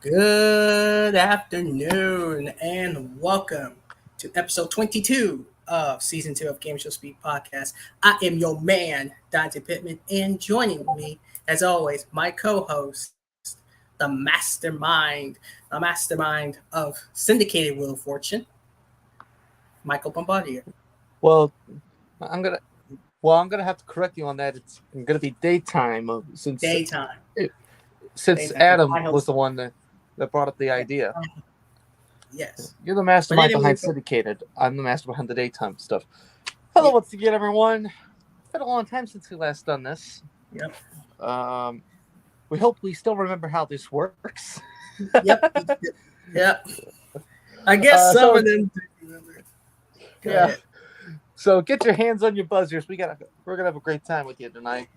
Good afternoon and welcome to episode 22 of season 2 of Gameshow Speak Podcast. I am your man, Dante Pittman, and joining me, as always, my co-host, the mastermind of syndicated Wheel of Fortune, Michael Bombardier. Well, I'm gonna have to correct you on that. It's gonna be daytime since Daytime. Adam was the one that brought up the idea. Yes. You're the mastermind behind syndicated. I'm the master behind the daytime stuff. Hello, once again, everyone. It's been a long time since we last done this. Yep. We hope we still remember how this works. Yep. I guess some of them do remember. Go ahead. So get your hands on your buzzers. We're gonna have a great time with you tonight.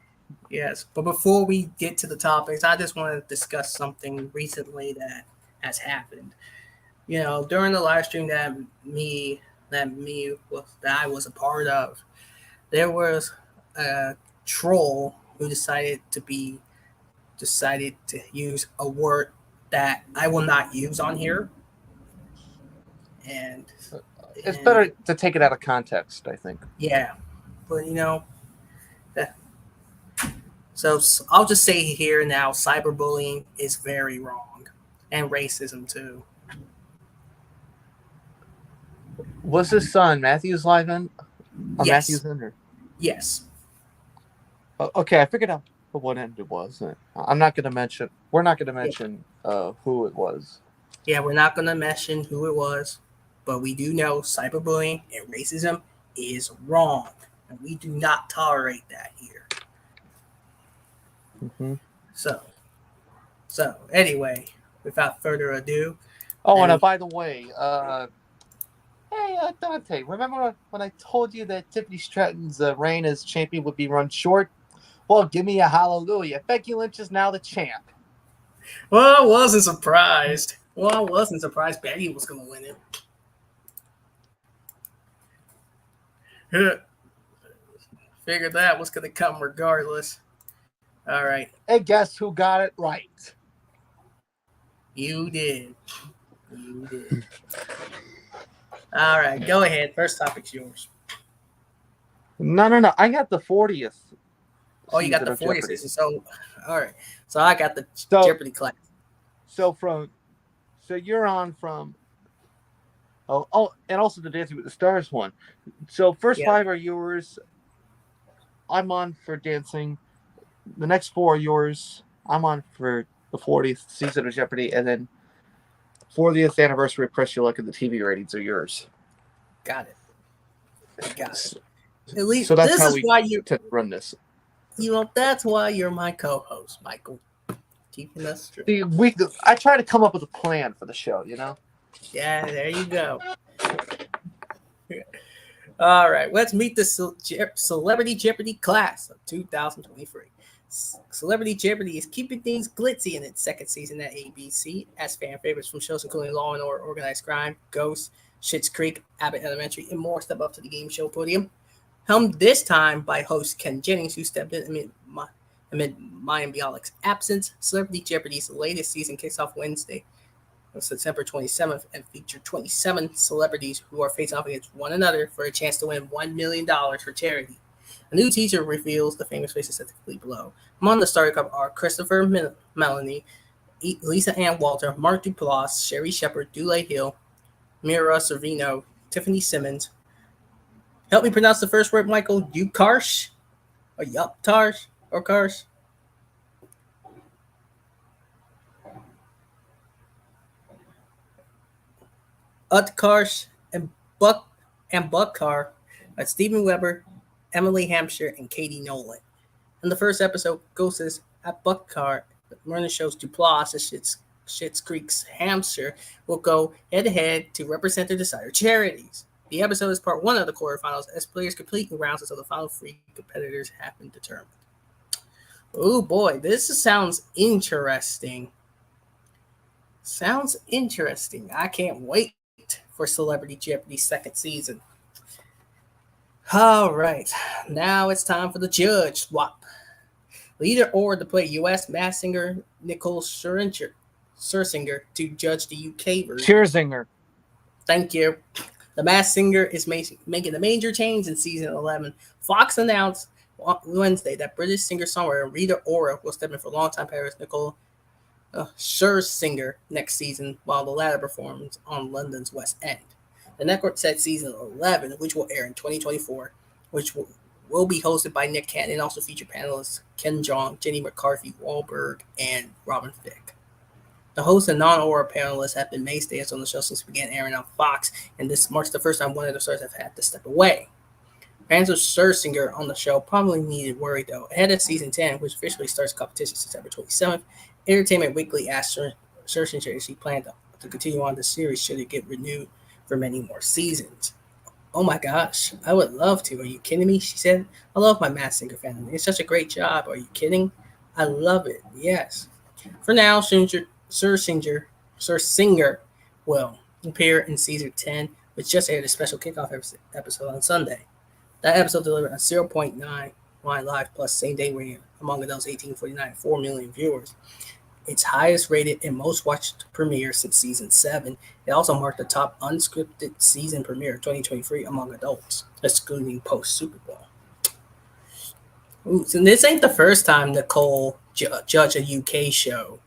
Yes, but before we get to the topics, I just want to discuss something recently that has happened. You know, during the live stream that I was a part of, there was a troll who decided to use a word that I will not use on here. And it's better to take it out of context, I think. Yeah, but so I'll just say here now, cyberbullying is very wrong, and racism too. Was his son Matthew's live in? Yes. Matthew's in there? Yes. Okay, I figured out what end it was. We're not going to mention who it was. Yeah, we're not going to mention who it was, but we do know cyberbullying and racism is wrong, and we do not tolerate that here. Mm-hmm. So anyway, without further ado. Oh, and by the way, hey Dante, remember when I told you that Tiffany Stratton's reign as champion would be run short? Well, give me a hallelujah. Becky Lynch is now the champ. Well, I wasn't surprised. Becky was going to win it. Figured that was going to come regardless. All right. Hey, guess who got it right? You did. All right, go ahead. First topic's yours. No. I got the 40th. Oh, you got the 40th season. So, all right. So I got the Jeopardy class. So you're on from. Oh, and also the Dancing with the Stars one. So first 5 are yours. I'm on for dancing. The next 4 are yours. I'm on for the 40th season of Jeopardy, and then 40th anniversary of Press Your Luck and the TV ratings are yours. Got it. At least so that's this how is we why you run this. You know, that's why you're my co-host, Michael. Keeping us straight. I try to come up with a plan for the show, you know? Yeah, there you go. All right, let's meet the Celebrity Jeopardy class of 2023. Celebrity Jeopardy is keeping things glitzy in its second season at ABC, as fan favorites from shows including Law & Order, Organized Crime, Ghost, Schitt's Creek, Abbott Elementary, and more step up to the game show podium. Helmed this time by host Ken Jennings, who stepped in amid Mayim Bialik's absence. Celebrity Jeopardy's latest season kicks off Wednesday, on September 27th, and featured 27 celebrities who are facing off against one another for a chance to win $1 million for charity. A new teaser reveals the famous faces at the complete below. Among the starter cup are Christopher Melanie, Lisa Ann Walter, Mark Duplass, Sherry Shepard, Dule Hill, Mira Sorvino, Tiffany Simmons. Help me pronounce the first word, Michael. Ukarsh? Or Yuptarsh? Or Karsh? Utkarsh and Buckar, Stephen Weber, Emily Hampshire, and Katie Nolan. In the first episode, Ghosts at Buckar, Myrna shows Duplass and Schitt's Creek's Hampshire will go head-to-head to represent their desired charities. The episode is part 1 of the quarterfinals as players complete the rounds until the final 3 competitors have been determined. Oh boy, this sounds interesting. I can't wait for Celebrity Jeopardy second season. All right, now it's time for the judge swap. Leader or to play U.S. Masked Singer Nicole Scherzinger Scherzinger to judge the UK version. Scherzinger. Thank you. The Masked Singer is making a major change in season 11. Fox announced on Wednesday that British singer-songwriter Rita Ora will step in for longtime Paris Nicole Scherzinger next season, while the latter performs on London's West End. The network said season 11, which will air in 2024, which will be hosted by Nick Cannon, and also feature panelists Ken Jeong, Jenny McCarthy, Wahlberg, and Robin Thicke. The hosts and non-Aura panelists have been mainstays on the show since it began airing on Fox, and this marks the first time one of the stars have had to step away. Fans of Scherzinger on the show probably needed worry, though. Ahead of season 10, which officially starts competition September 27th, Entertainment Weekly asked Scherzinger if she planned to continue on the series should it get renewed for many more seasons. Oh my gosh, I would love to. Are you kidding me? She said, I love my Masked Singer family. It's such a great job. Are you kidding? I love it. Yes. For now, Scherzinger will appear in season 10, which just aired a special kickoff episode on Sunday. That episode delivered a 0.9 live plus same-day rating among adults 18 to 49, 4 million viewers. Its highest rated and most watched premiere since season 7. It also marked the top unscripted season premiere of 2023 among adults, excluding post-Super Bowl. Ooh, so this ain't the first time Nicole judged a UK show.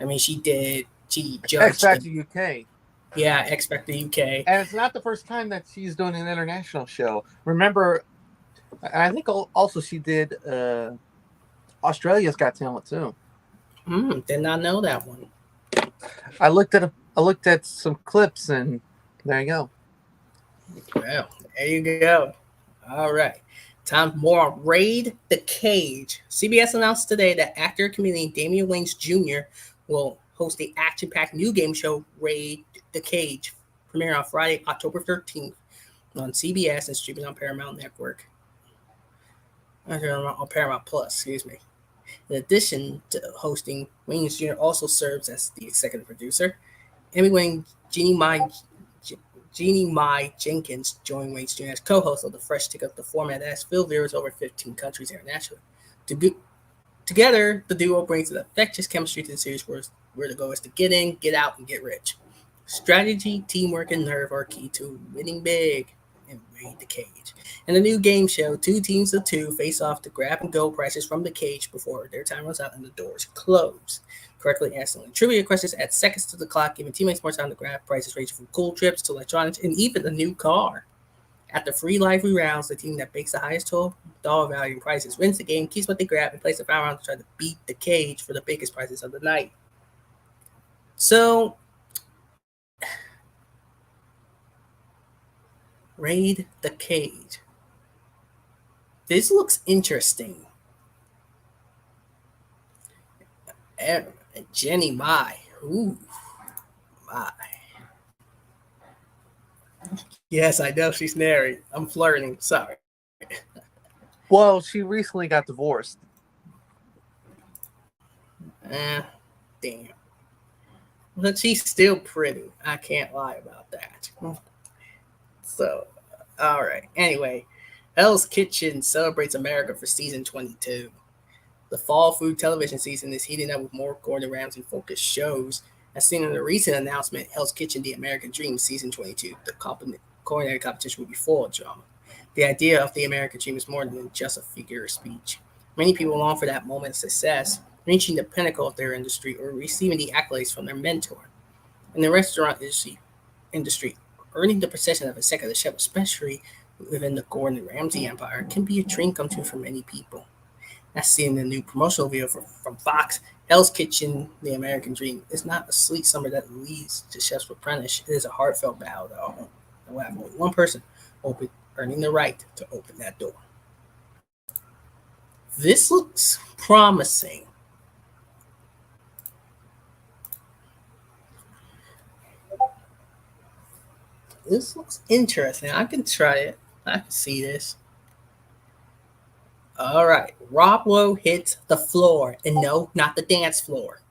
I mean, she judged X Factor UK. Yeah, X Factor UK. And it's not the first time that she's doing an international show. Remember, I think also she did Australia's Got Talent too. Did not know that one. I looked at some clips, and there you go. Well, there you go. All right. Time for more on Raid the Cage. CBS announced today that actor and comedian Damian Wayans Jr. will host the action-packed new game show Raid the Cage, premiering on Friday, October 13th on CBS and streaming on Paramount Network. On Paramount Plus, excuse me. In addition to hosting, Wayans Jr. also serves as the executive producer. Emmy-winning Jeannie Mai Jenkins joined Wayans Jr. as co-host of the Fresh Take Up the format that has filled viewers over 15 countries internationally. Together, the duo brings an infectious chemistry to the series where the goal is to get in, get out, and get rich. Strategy, teamwork, and nerve are key to winning big and Raid the Cage. In the new game show, 2 teams of 2 face off to grab and go prizes from the cage before their time runs out and the doors close. Correctly answering trivia questions add seconds to the clock, giving teammates more time to grab prizes ranging from cool trips to electronics and even a new car. After 3 lively rounds, the team that makes the highest total dollar value in prizes wins the game, keeps what they grab, and plays the final round to try to beat the cage for the biggest prizes of the night. So, Raid the Cage. This looks interesting. And Jenny Mai. Ooh, my. Yes, I know she's married. I'm flirting. Sorry. Well, she recently got divorced. Damn. But she's still pretty. I can't lie about that. So, all right. Anyway, Hell's Kitchen celebrates America for season 22. The fall food television season is heating up with more Gordon Ramsay-focused shows. As seen in the recent announcement, Hell's Kitchen: The American Dream Season 22, the culinary competition will be full of drama. The idea of the American Dream is more than just a figure of speech. Many people long for that moment of success, reaching the pinnacle of their industry or receiving the accolades from their mentor. In the restaurant industry, earning the position of executive chef, especially within the Gordon Ramsay empire, can be a dream come true for many people. As seen in the new promotional video from Fox, Hell's Kitchen: The American Dream is not a sweet summer that leads to Chef's Apprentice. It is a heartfelt battle that will have only one person earning the right to open that door. This looks promising. This looks interesting. I can try it. I can see this. All right. Rob Lowe hits the floor. And no, not the dance floor.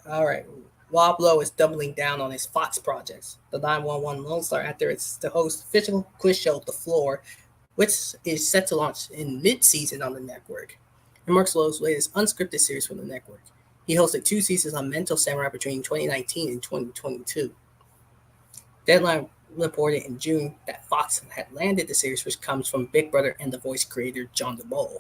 All right. Rob Lowe is doubling down on his Fox projects. The 911 Lone Star Actor is to host official quiz show The Floor, which is set to launch in mid-season on the network. It marks Lowe's latest unscripted series from the network. He hosted 2 seasons on Mental Samurai between 2019 and 2022. Deadline reported in June that Fox had landed the series, which comes from Big Brother and The Voice creator John DeMol.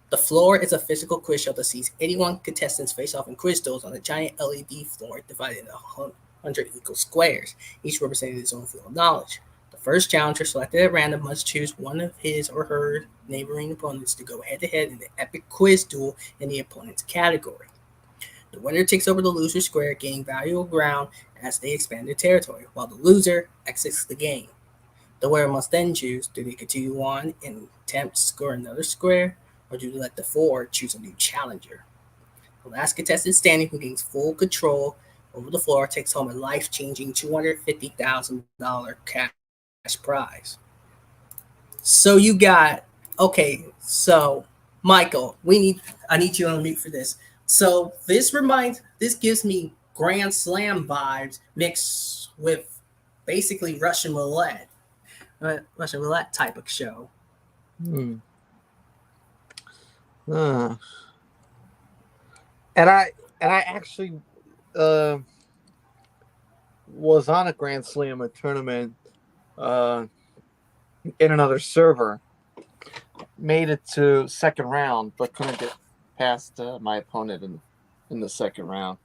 The floor is a physical quiz show that sees 81 contestants face off in quiz duels on a giant LED floor divided into 100 equal squares, each representing its own field of knowledge. The first challenger, selected at random, must choose one of his or her neighboring opponents to go head-to-head in the epic quiz duel in the opponent's category. The winner takes over the loser's square, gaining valuable ground as they expand their territory, while the loser exits the game. The winner must then choose, do they continue on and attempt to score another square, or do they let the 4 choose a new challenger? The last contestant standing, who gains full control over the floor, takes home a life-changing $250,000 cash prize. So you got, okay, so Michael, I need you on mute for this. So this gives me Grand Slam vibes mixed with basically Russian roulette type of show. And I actually was on a Grand Slam tournament in another server. Made it to second round, but couldn't get past my opponent in the second round.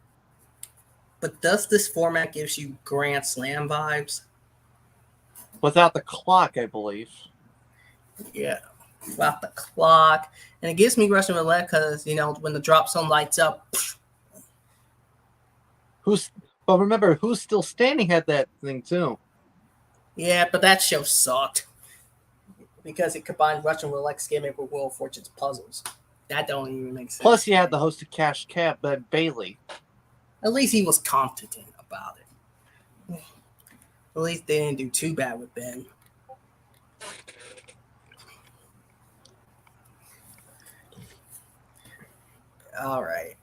But does this format gives you Grand Slam vibes? Without the clock, I believe. Yeah, without the clock. And it gives me Russian roulette because, when the drop zone lights up. But remember, who's still standing at that thing, too? Yeah, but that show sucked. Because it combined Russian roulette skimming with Wheel of Fortune's puzzles. That don't even make sense. Plus, you had the host of Cash Cab, Bailey. At least he was competent about it. At least they didn't do too bad with Ben. All right.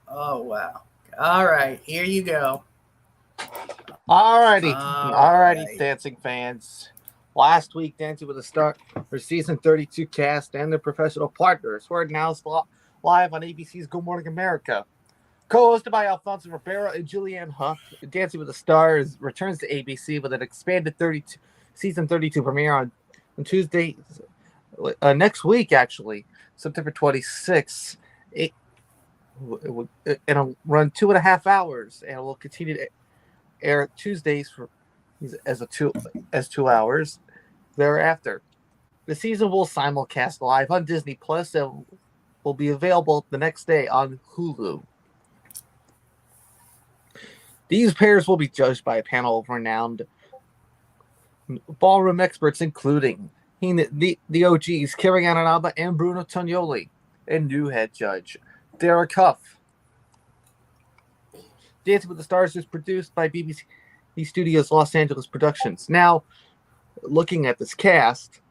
Oh, wow. All right. Here you go. Alrighty, dancing fans. Last week, Dancing with the Stars, her season 32 cast and their professional partners were announced live on ABC's Good Morning America. Co-hosted by Alfonso Ribeiro and Julianne Hough, Dancing with the Stars returns to ABC with an expanded season 32 premiere on Tuesday, next week, actually, September 26th. It'll run 2.5 hours, and it will continue to air Tuesdays as 2 hours thereafter. The season will simulcast live on Disney Plus and will be available the next day on Hulu. These pairs will be judged by a panel of renowned ballroom experts, including the OGs, Karen Ananaba and Bruno Tognoli, and new head judge Derek Huff. Dancing with the Stars is produced by BBC Studios Los Angeles Productions. Now, looking at this cast,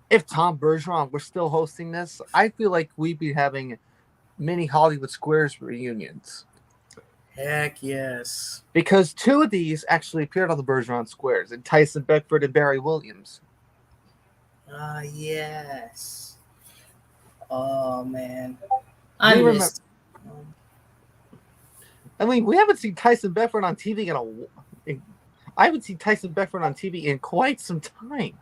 if Tom Bergeron were still hosting this, I feel like we'd be having mini Hollywood Squares reunions. Heck yes. Because 2 of these actually appeared on the Bergeron Squares, and Tyson Beckford and Barry Williams. Yes. Oh, man. I mean, we haven't seen Tyson Beckford on TV I haven't seen Tyson Beckford on TV in quite some time.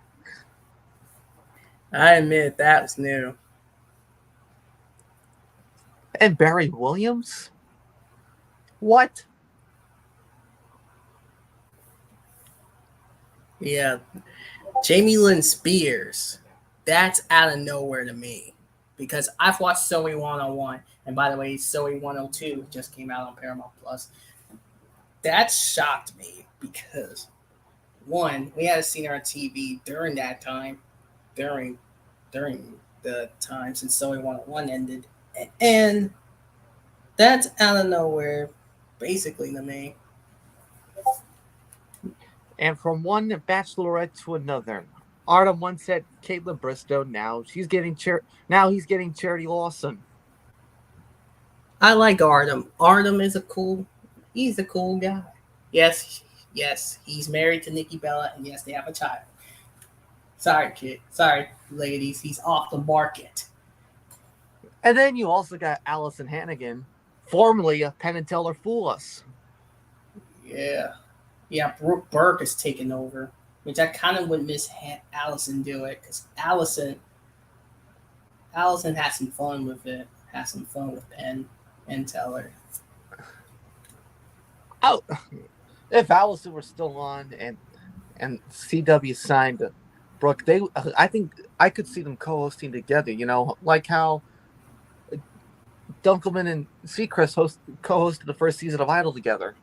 I admit that was new. And Barry Williams? What? Yeah. Jamie Lynn Spears. That's out of nowhere to me. Because I've watched Zoe 101. And by the way, Zoe 102 just came out on Paramount Plus. That shocked me because, one, we hadn't seen her on TV during that time, during the time since Zoe 101 ended. And that's out of nowhere, basically, to me. And from one bachelorette to another, Artem once said Caitlin Bristow. Now he's getting Charity Lawson. I like Artem. Artem is he's a cool guy. Yes, he's married to Nikki Bella, and yes, they have a child. Sorry, ladies, he's off the market. And then you also got Allison Hannigan, formerly of Penn and Teller Fool Us. Yeah. Yeah, Brooke Burke is taking over, which I kind of would miss Allison do it, because Allison had some fun with it, had some fun with Penn and Teller. Oh, if Allison were still on and CW signed Brooke, I think I could see them co-hosting together. You know, like how Dunkelman and Seacrest co-hosted the first season of Idol together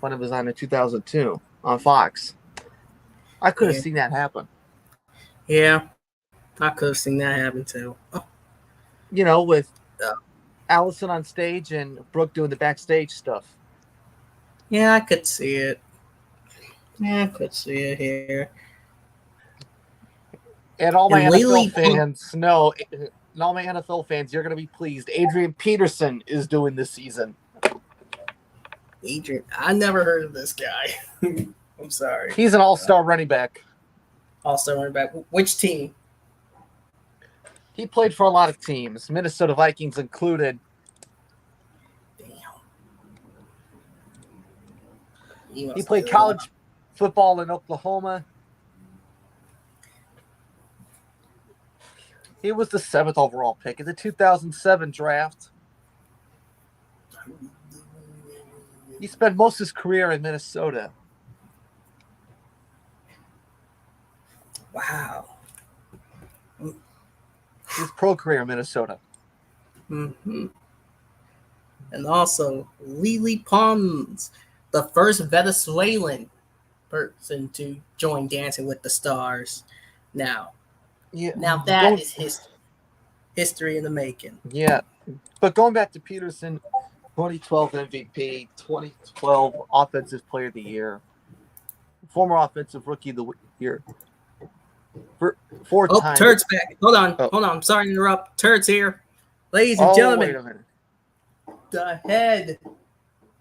when it was on in 2002 on Fox. I could have seen that happen. Yeah, I could have seen that happen too. Oh. You know, with Allison on stage and Brooke doing the backstage stuff. Yeah, I could see it. Yeah, I could see it here. And all my NFL fans know, and all my NFL fans, you're going to be pleased. Adrian Peterson is doing this season. Adrian, I never heard of this guy. I'm sorry. He's an all-star running back. All-star running back. Which team? He played for a lot of teams, Minnesota Vikings included. Damn. He played college football in Oklahoma. He was the 7th overall pick in the 2007 draft. He spent most of his career in Minnesota. Wow. His pro career in Minnesota. Mm-hmm. And also, Lily Pons, the first Venezuelan person to join Dancing with the Stars. Now that is history in the making. Yeah. But going back to Peterson, 2012 MVP, 2012 Offensive Player of the Year, former Offensive Rookie of the Year. Four times. Turd's back. Hold on. I'm sorry to interrupt. Turd's here. Ladies and gentlemen. Wait a minute.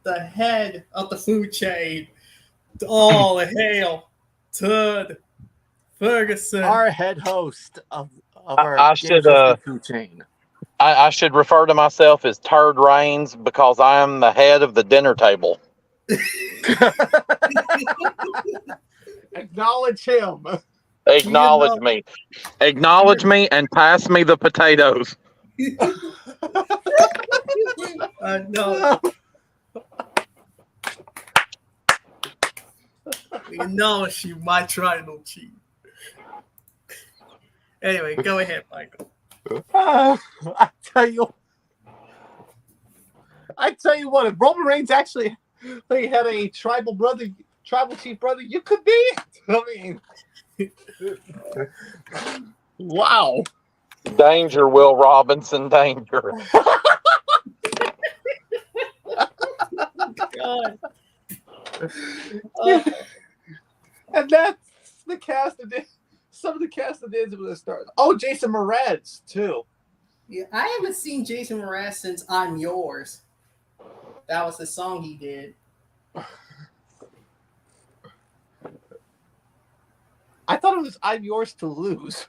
The head of the food chain. All hail Turd Ferguson. Our head host of our food chain. I should refer to myself as Turd Reigns because I am the head of the dinner table. Acknowledge him. Acknowledge me. Acknowledge me and pass me the potatoes. No. You know she might try no cheat. Anyway, go ahead, Michael. I tell you what, if Roman Reigns actually had a tribal chief brother, you could be it. I mean, wow. Danger, Will Robinson, danger. God. And that's the cast of some of the cast of Dancing with the Stars. Oh, Jason Mraz too. Yeah, I haven't seen Jason Mraz since "I'm Yours." That was the song he did. I thought it was "I'm Yours to Lose."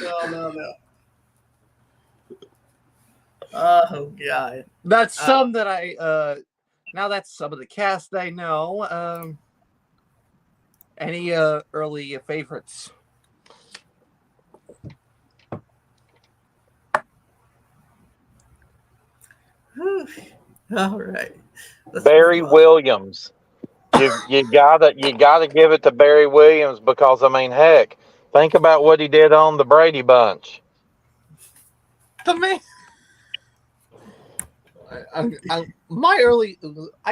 No. Oh God. That's some that I now that's some of the cast I know. Any early favorites? All right. Barry Williams. You gotta give it to Barry Williams because I mean, heck, think about what he did on the Brady Bunch. The man. I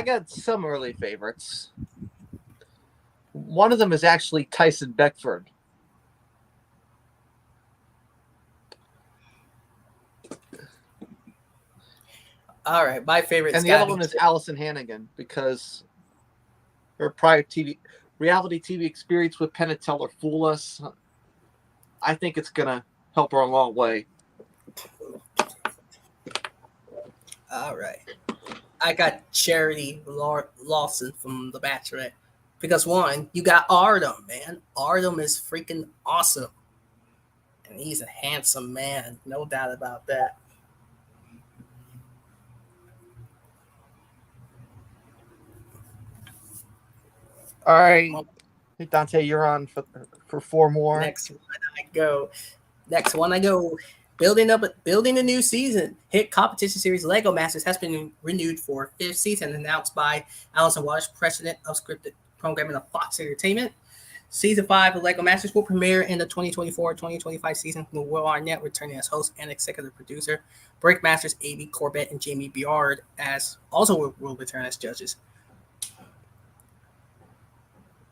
got some early favorites. One of them is actually Tyson Beckford. All right, my favorite. And the other one is Allison Hannigan because her prior reality TV experience with Penn and Teller Fool Us. I think it's gonna help her a long way. All right. I got Charity Lawson from The Bachelorette. Because one, you got Artem, man. Artem is freaking awesome. And he's a handsome man, no doubt about that. All right. Hey, Dante, you're on for 4 more. Next one I go. Building a new season. Hit competition series Lego Masters has been renewed for 5th season, announced by Allison Waters, president of scripted programming of Fox Entertainment. Season 5 of Lego Masters will premiere in the 2024-2025 season, with Will Arnett returning as host and executive producer. Breakmasters A.B. Corbett and Jamie Beard will return as judges.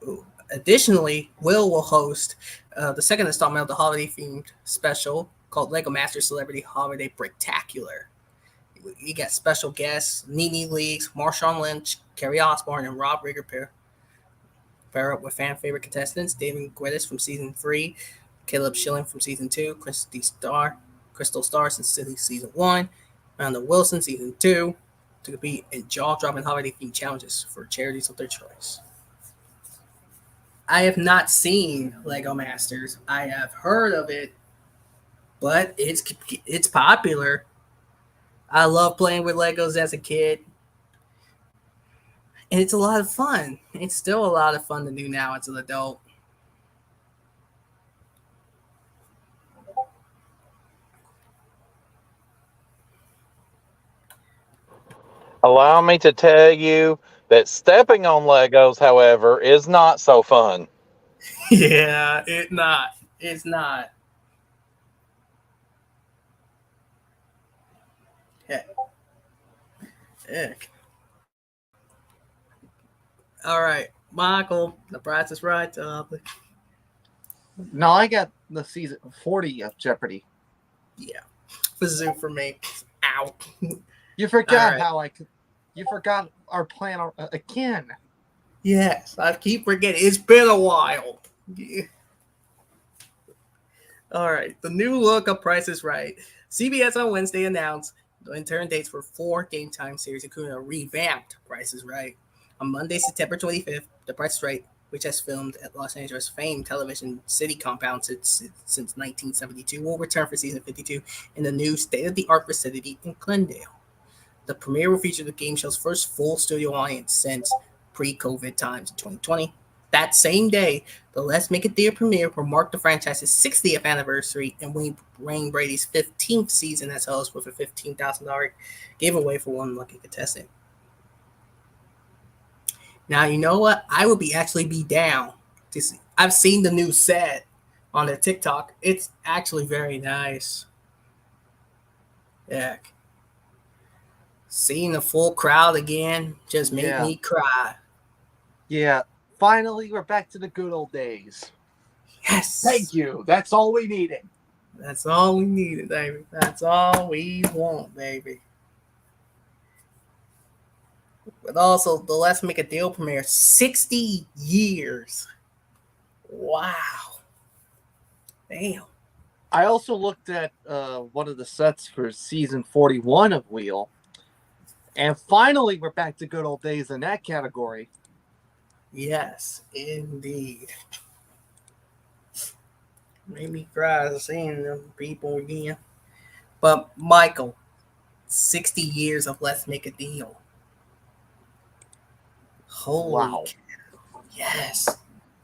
Ooh. Additionally, Will host the second installment of the holiday-themed special called Lego Masters Celebrity Holiday Breaktacular. You got special guests, Nene Leakes, Marshawn Lynch, Kerry Osborne, and Rob Rigger pair up with fan favorite contestants David Guedes from season 3, Caleb Schilling from season 2, Crystal Star since season 1, Amanda Wilson season 2 to compete in jaw-dropping holiday-themed challenges for charities of their choice. I have not seen Lego Masters. I have heard of it, but it's popular. I love playing with Legos as a kid. And it's a lot of fun. It's still a lot of fun to do now as an adult. Allow me to tell you that stepping on Legos, however, is not so fun. Yeah, it's not. Heck. All right, Michael, the price is right. No, I got the season 40 of Jeopardy. Yeah, Fazoo for me. Ow. You forgot You forgot our plan again. Yes, I keep forgetting. It's been a while. Yeah. All right, the new look of Price is Right. CBS on Wednesday announced the return dates for 4 game time series, including a revamped Price is Right. On Monday, September 25th, The Price is Right, which has filmed at Los Angeles famed television city compound since 1972, will return for season 52 in the new state-of-the-art facility in Glendale. The premiere will feature the game show's first full studio audience since pre-COVID times in 2020. That same day, the Let's Make a Deal premiere will mark the franchise's 60th anniversary and Wayne Brady's 15th season as host, with a $15,000 giveaway for one lucky contestant. Now, you know what? I would actually be down to see. I've seen the new set on their TikTok. It's actually very nice. Yeah. Seeing the full crowd again just made me cry. Yeah. Finally, we're back to the good old days. Yes. Thank you. That's all we needed. That's all we needed, baby. That's all we want, baby. But also, the Let's Make a Deal premiere, 60 years. Wow. Damn. I also looked at one of the sets for season 41 of Wheel. And finally, we're back to good old days in that category. Yes, indeed. Made me cry seeing them people again. But Michael, 60 years of Let's Make a Deal. Holy cow. Yes.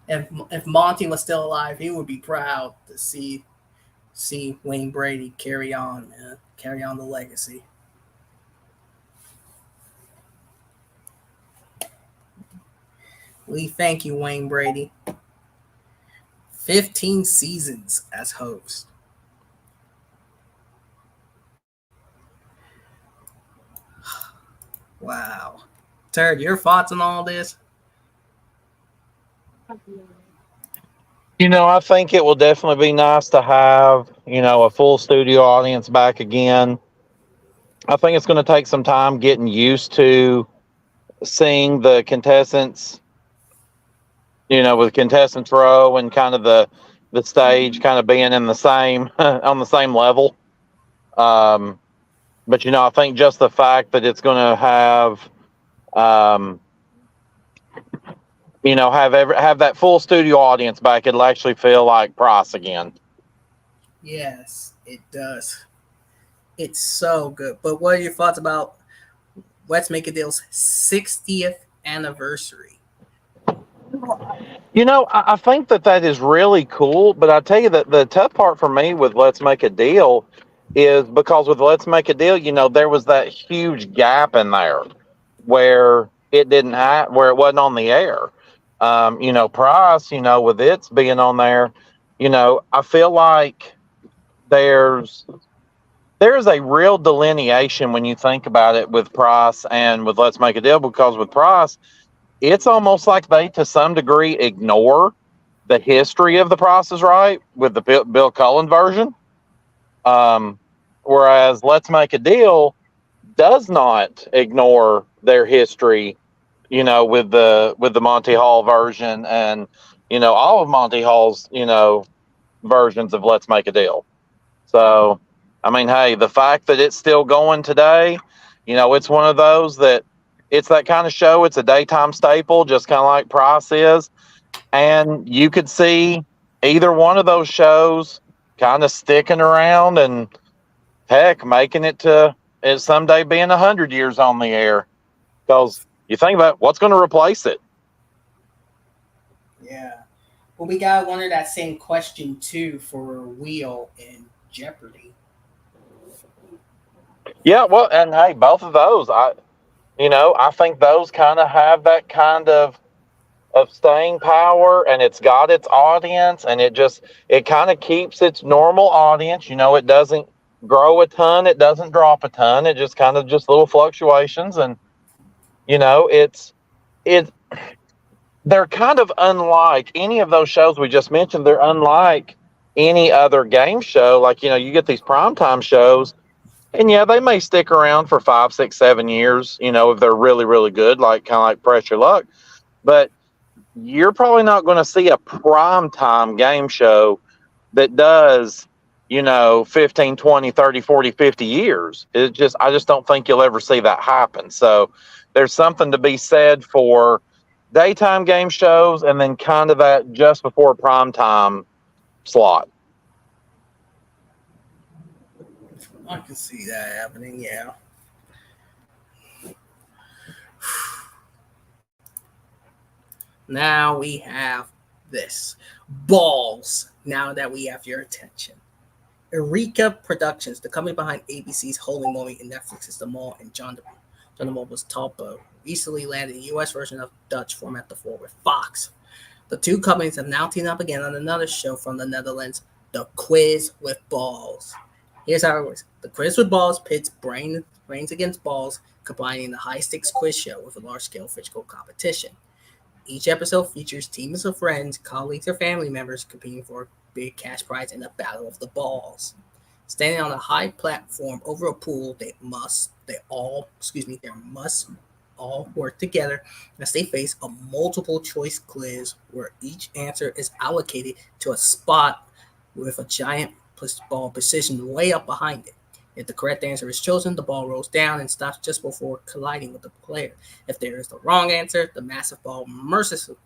If Monty was still alive, he would be proud to see Wayne Brady carry on, man. Carry on the legacy. We thank you, Wayne Brady. 15 seasons as host. Wow. Turd, your thoughts on all this? I think it will definitely be nice to have, a full studio audience back again. I think it's going to take some time getting used to seeing the contestants, with contestants row and kind of the stage kind of being in the same on the same level. But I think just the fact that it's going to have, have that full studio audience back, it'll actually feel like Price again. Yes, it does. It's so good. But what are your thoughts about Let's Make a Deal's 60th anniversary? I think that is really cool, but I tell you that the tough part for me with Let's Make a Deal is because with Let's Make a Deal, there was that huge gap in there where it didn't have, where it wasn't on the air. Price, with its being on there, I feel like there's there's a real delineation when you think about it with Price and with Let's Make a Deal, because with Price, it's almost like they, to some degree, ignore the history of The Price is Right with the Bill Cullen version. Um, Whereas Let's Make a Deal does not ignore their history, with the Monty Hall version and all of Monty Hall's versions of Let's Make a Deal. So, I mean, hey, the fact that it's still going today, it's one of those that it's that kind of show. It's a daytime staple, just kind of like Price is. And you could see either one of those shows kind of sticking around and, heck, making it to it someday being 100 years on the air. Because you think about what's going to replace it. Yeah. Well, we got one of that same question too for Wheel in Jeopardy. Yeah, well, and hey, both of those, I think those kind of have that kind of staying power, and it's got its audience, and it kind of keeps its normal audience. It doesn't grow a ton, it doesn't drop a ton, it just kind of just little fluctuations, and it they're kind of unlike any of those shows we just mentioned. They're unlike any other game show. Like, you get these primetime shows, and yeah, they may stick around for 5, 6, 7 years, if they're really, really good, like kind of like Press Your Luck. But you're probably not going to see a primetime game show that does, 15, 20, 30, 40, 50 years. I just don't think you'll ever see that happen. So there's something to be said for daytime game shows and then kind of that just before primetime slot. I can see that happening, yeah. Now we have this. Balls, now that we have your attention. Eureka Productions, the company behind ABC's Holy Moly and Netflix's The Mall, and John the Mall was Talpa, recently landed the US version of Dutch format The Four with Fox. The two companies have now teamed up again on another show from the Netherlands, The Quiz with Balls. Here's how it works. The Quiz with Balls pits brains against balls, combining the high-stakes quiz show with a large-scale physical competition. Each episode features teams of friends, colleagues, or family members competing for a big cash prize in a battle of the balls. Standing on a high platform over a pool, they must all work together as they face a multiple choice quiz where each answer is allocated to a spot with a giant ball positioned way up behind it. If the correct answer is chosen, the ball rolls down and stops just before colliding with the player. If there is the wrong answer, the massive ball mercilessly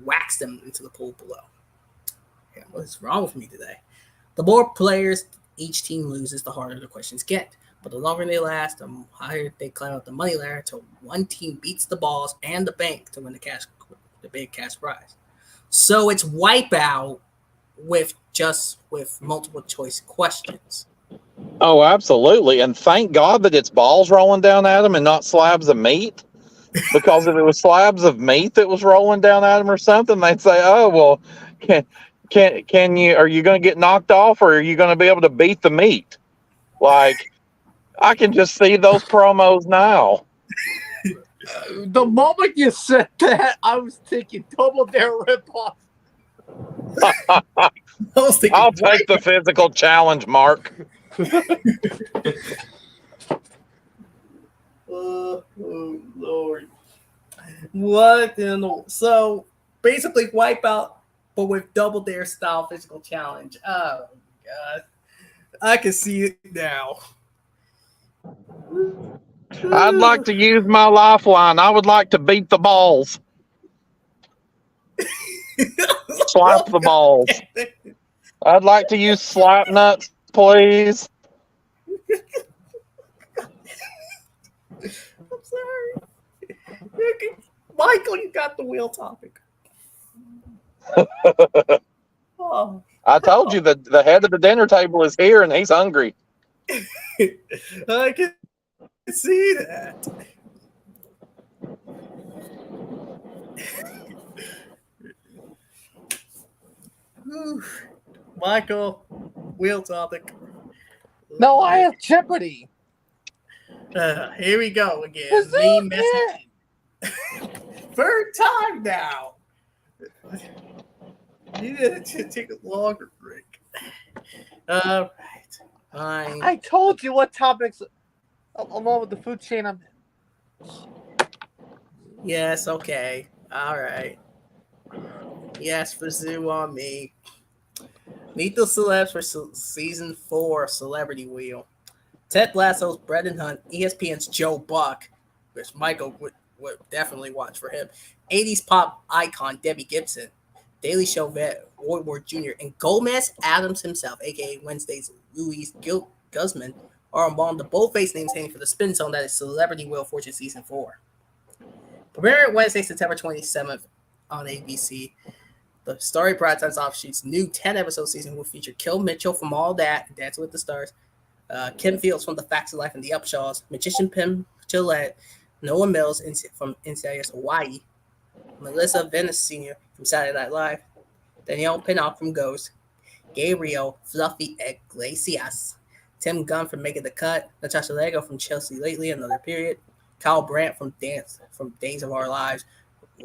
whacks them into the pool below. Yeah, what's wrong with me today? The more players each team loses, the harder the questions get. But the longer they last, the higher they climb up the money ladder until one team beats the balls and the bank to win the big cash prize. So it's Wipeout with multiple choice questions. Oh, absolutely. And thank God that it's balls rolling down at them and not slabs of meat. Because if it was slabs of meat that was rolling down at them or something, they'd say, "Oh, well, can you? Are you going to get knocked off, or are you going to be able to beat the meat?" Like, I can just see those promos now. The moment you said that, I was thinking Double Dare ripoff. I'll take the physical challenge, Mark. Oh, Lord. What in the... So, basically Wipeout, but with Double Dare style physical challenge. Oh, God. I can see it now. I'd like to use my lifeline. I would like to beat the balls. Slap the balls. I'd like to use slap nuts, please. I'm sorry. Michael, you got the wheel topic. Oh. I told you that the head of the dinner table is here and he's hungry. I can see that. Michael, wheel topic. No, I have Jeopardy. Here we go again. Me messaging. Third time now. You need to take a longer break. All right. Fine. I told you what topics, along with the food chain. Yes, okay. All right. Yes, for Zoo on me. Meet the celebs for season 4 Celebrity Wheel. Ted Lasso's Brendan Hunt, ESPN's Joe Buck, which Michael would definitely watch for him. 80s pop icon Debbie Gibson, Daily Show vet Roy Ward Jr., and Gomez Adams himself, aka Wednesday's Louise Guzman, are among the boldface names heading for the spin zone that is Celebrity Wheel of Fortune season 4. Premiering Wednesday, September 27th on ABC. The story broadcasts offshoots new 10-episode season will feature Kel Mitchell from All That, Dancing with the Stars, Kim Fields from The Facts of Life and The Upshaws, magician Pim Gillette, Noah Mills from NCIS Hawaii, Melissa Venice Sr. from Saturday Night Live, Danielle Pinnock from Ghost, Gabriel Fluffy Iglesias, Tim Gunn from Making the Cut, Natasha Lego from Chelsea Lately, Another Period, Kyle Brandt from Days of Our Lives,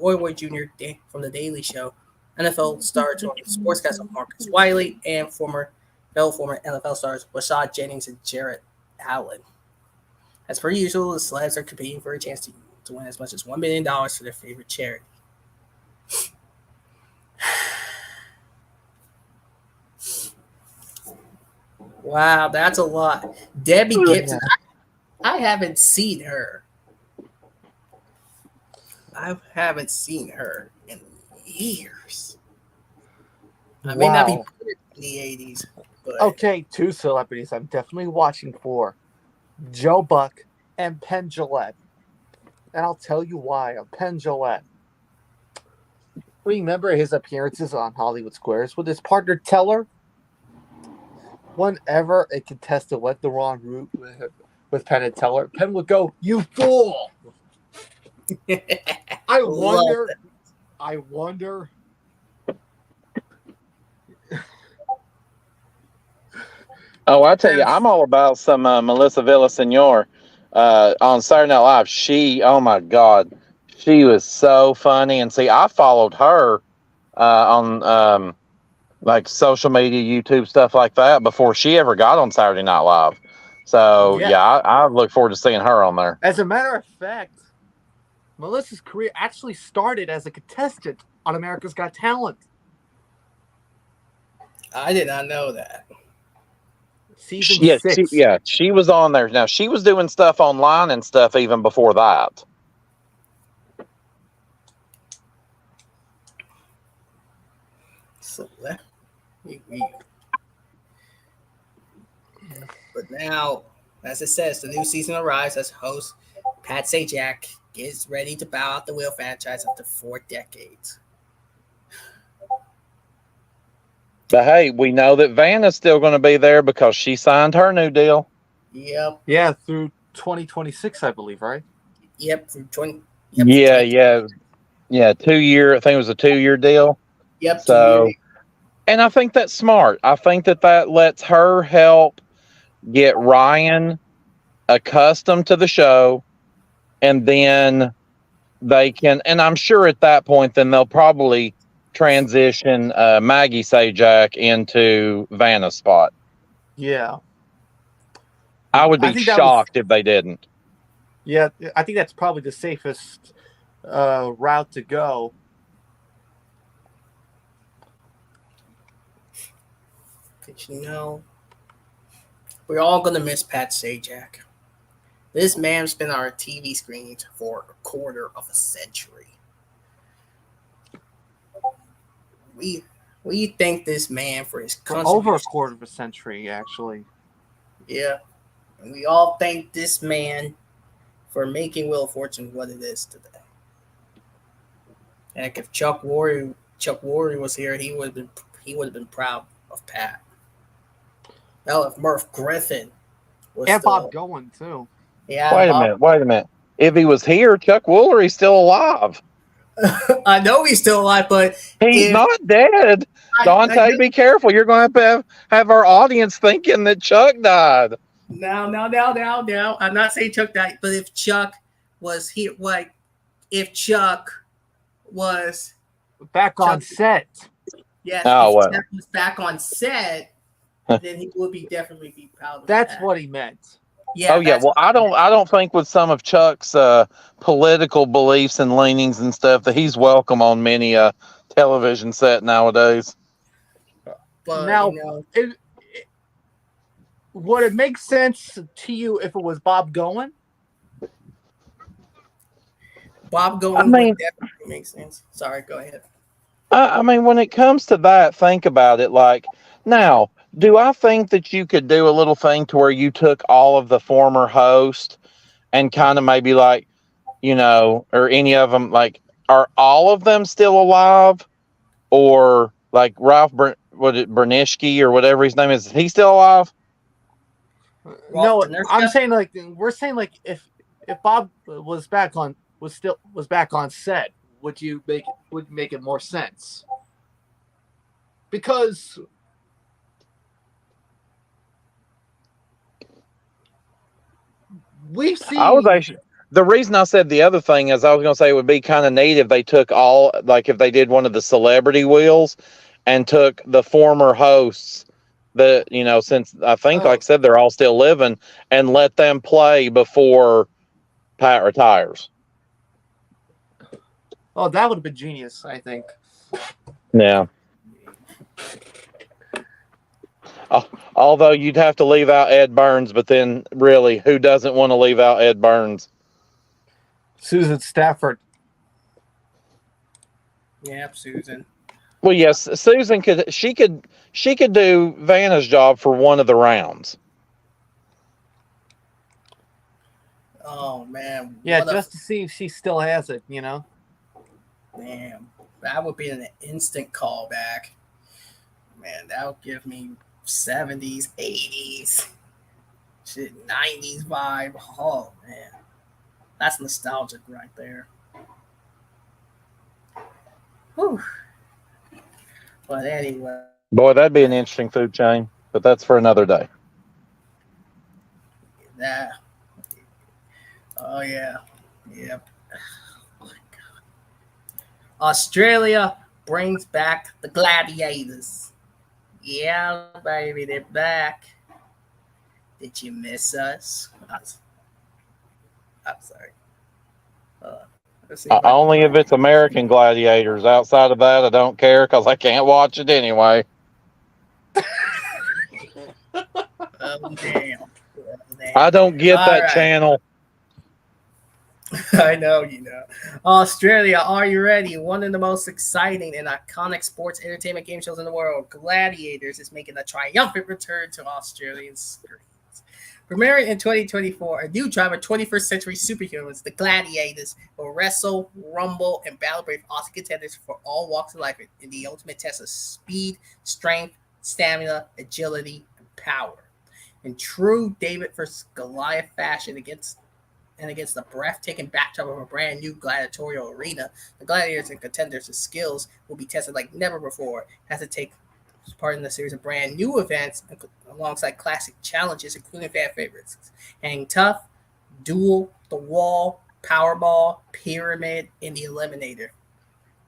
Roy Ward Jr. from The Daily Show, NFL stars sportscaster Marcus Wiley, and former NFL stars Rashad Jennings and Jarrett Allen. As per usual, the celebs are competing for a chance to win as much as $1 million for their favorite charity. Wow, that's a lot. Debbie Gibson, I haven't seen her. I haven't seen her in years. I may not be born in the 80s. But... Okay, 2 celebrities I'm definitely watching for. Joe Buck and Penn Jillette. And I'll tell you why. Penn Jillette. Remember his appearances on Hollywood Squares with his partner Teller? Whenever a contestant went the wrong route with Penn and Teller, Penn would go, "You fool!" I wonder. Oh, I tell you, I'm all about some Melissa Villaseñor on Saturday Night Live. Oh my God, she was so funny. And see, I followed her on like social media, YouTube, stuff like that before she ever got on Saturday Night Live. So yeah, I look forward to seeing her on there. As a matter of fact, Melissa's career actually started as a contestant on America's Got Talent. I did not know that. Season 6. She was on there. Now, she was doing stuff online and stuff even before that. So, but now, as it says, the new season arrives as host Pat Sajak gets ready to bow out the Wheel franchise after 4 decades. But hey, we know that Vanna's still going to be there because she signed her new deal. Yep. Yeah, through 2026, I believe, right? Yep, through 20. Yep, yeah. 2 year. I think it was a 2-year deal. Yep. So, and I think that's smart. I think that lets her help get Ryan accustomed to the show, and then they can. And I'm sure at that point, then they'll probably transition Maggie Sajak into Vanna's spot. Yeah. I would be shocked if they didn't. Yeah, I think that's probably the safest route to go. But you know, we're all going to miss Pat Sajak. This man's been on our TV screens for a quarter of a century. we thank this man for his For contribution. over a quarter of a century, actually. Yeah. And we all thank this man for making Wheel of Fortune what it is today. And if Chuck Woolery was here, he would have been proud of Pat. Well, if Murph Griffin was And still, Bob Goen, too. Yeah. Wait a minute. If he was here, Chuck Woolery's still alive. I know he's still alive, but he's not dead. Dante, be careful. You're going to have our audience thinking that Chuck died. No. I'm not saying Chuck died, but if Chuck was here, if Chuck was back on set. Yes, if Chuck was back on set, then he would definitely be proud of That's that. what he meant. Yeah. Well, I don't think with some of Chuck's political beliefs and leanings and stuff that he's welcome on many television set nowadays. But now, would it make sense to you if it was Bob Goen? Bob Goen would definitely make sense. Sorry, go ahead. I mean, when it comes to that, think about it. Like, now, do I think that you could do a little thing to where you took all of the former hosts and kind of maybe like, or any of them, like, are all of them still alive? Or like Ralph Bernischke or whatever his name is he still alive? No, I'm saying we're saying if Bob was back on set, would make it more sense? Because we've seen. The reason I said the other thing is I was going to say it would be kind of neat if they took if they did one of the celebrity wheels and took the former hosts that, since I think, like I said, they're all still living, and let them play before Pat retires. Oh, that would have been genius, I think. Yeah. Although you'd have to leave out Ed Burns, but then really, who doesn't want to leave out Ed Burns? Susan Stafford. Yeah, Susan. Well, yes, Susan could do Vanna's job for one of the rounds. Oh man. Yeah, just to see if she still has it, Man, that would be an instant callback. Man, that would give me 70s, 80s, 90s vibe. Oh man. That's nostalgic right there. Whew. But anyway. Boy, that'd be an interesting food chain, but that's for another day. Yeah. Oh, yeah. Yep. Oh, my God. Australia brings back the Gladiators. Yeah, baby, they're back. Did you miss us? I'm sorry. Only if it's American Gladiators. Outside of that, I don't care because I can't watch it anyway. Oh, damn. I don't get that channel. I know you know. Australia, are you ready? One of the most exciting and iconic sports entertainment game shows in the world, Gladiators, is making a triumphant return to Australian screens. Premiering in 2024, a new drive of 21st century superheroes, the Gladiators, will wrestle, rumble, and battle brave Aussie contenders for all walks of life in the ultimate test of speed, strength, stamina, agility, and power. In true David vs. Goliath fashion against the breathtaking backdrop of a brand new gladiatorial arena, the Gladiators and contenders' skills will be tested like never before as they take part in the series of brand new events alongside classic challenges, including fan favorites: Hang Tough, Duel, The Wall, Powerball, Pyramid, and the Eliminator.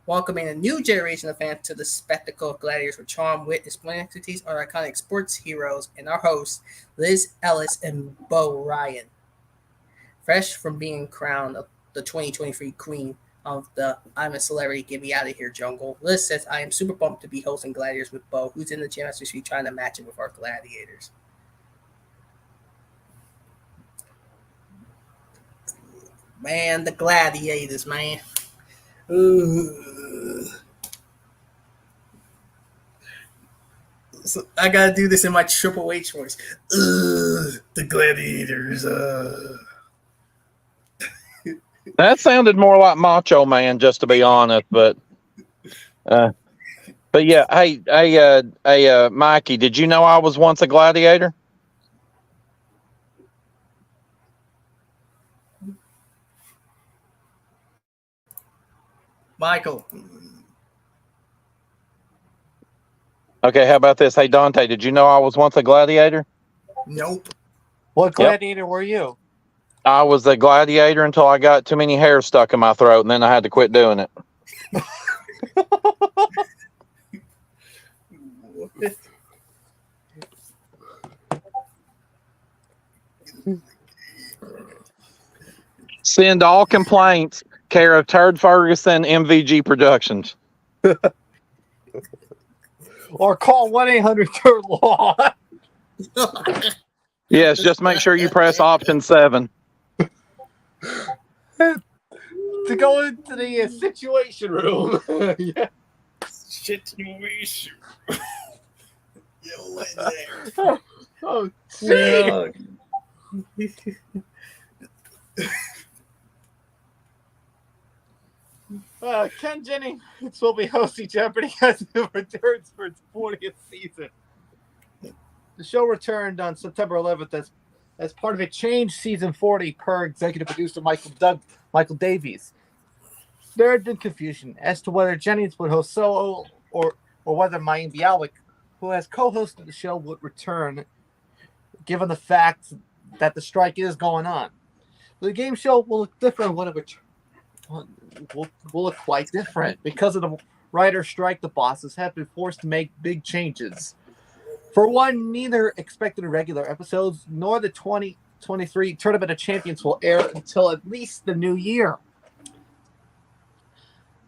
Welcoming a new generation of fans to the spectacle of Gladiators with charm, wit, and splendid expertise are iconic sports heroes and our hosts, Liz Ellis and Bo Ryan. Fresh from being crowned the 2023 queen of the I'm a Celebrity, Get Me Out of Here jungle, Liz says, I am super pumped to be hosting Gladiators with Bo, who's in the Championship Suite trying to match it with our Gladiators. Man, the Gladiators, man. Ooh. So I gotta do this in my Triple H voice. The Gladiators. That sounded more like Macho Man, just to be honest. But yeah, hey, Mikey, did you know I was once a gladiator? Michael. Okay, how about this? Hey, Dante, did you know I was once a gladiator? Nope. What gladiator were you? I was a gladiator until I got too many hairs stuck in my throat, and then I had to quit doing it. Send all complaints care of Turd Ferguson, MVG Productions. Or call 1-800-TURD-LAW. Yes, just make sure you press option 7. To go into the situation room. Yeah. Situation. Yo, in there. Oh, shit. Ken Jennings will be hosting Jeopardy as it returns for its 40th season. The show returned on September 11th as part of a changed season 40 per executive producer Michael Davies. There had been confusion as to whether Jennings would host solo or whether Mayim Bialik, who has co-hosted the show, would return, given the fact that the strike is going on. The game show will look different when it returns. Will look quite different. Because of the writer strike, the bosses have been forced to make big changes. For one, neither expected regular episodes nor the 2023 Tournament of Champions will air until at least the new year.